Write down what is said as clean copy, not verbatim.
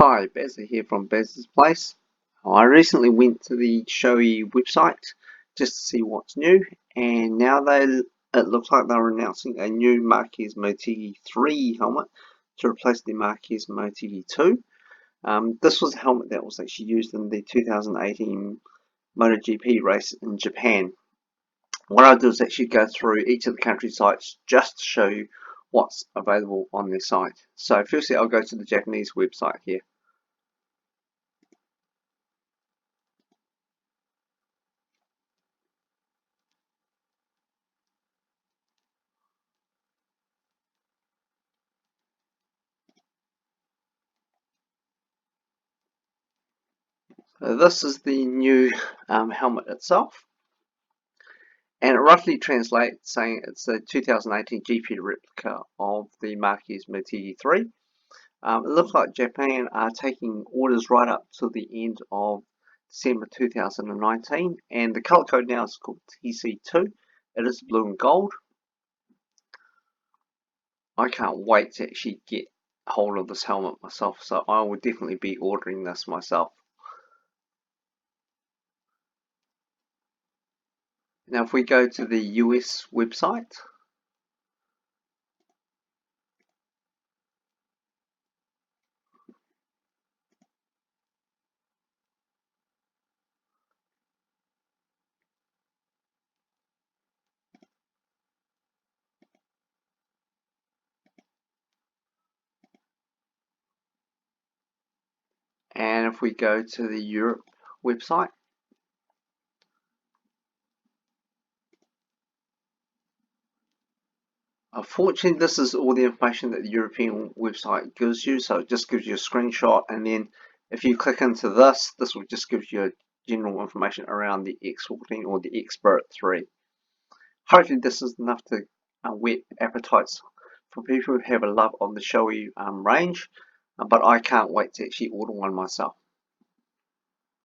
Hi, Bezza here from Bezza's Place. I recently went to the Shoei website just to see what's new, and now it looks like they're announcing a new Marquez Motegi 3 helmet to replace the Marquez Motegi 2. This was a helmet that was actually used in the 2018 MotoGP race in Japan. What I'll do is actually go through each of the country sites just to show you what's available on their site. So firstly, I'll go to the Japanese website here. This is the new helmet itself, and it roughly translates saying it's a 2018 GP replica of the Marquez Motegi 3. It looks like Japan are taking orders right up to the end of December 2019, and the color code now is called TC-2. It is blue and gold. I can't wait to actually get hold of this helmet myself, so I will definitely be ordering this myself. Now if we go to the US website, and if we go to the Europe website, unfortunately this is all the information that the European website gives you, so it just gives you a screenshot, and then if you click into this will just give you general information around the X-14 or the X-Spirit 3. Hopefully this is enough to whet appetites for people who have a love of the Shoei range, but I can't wait to actually order one myself.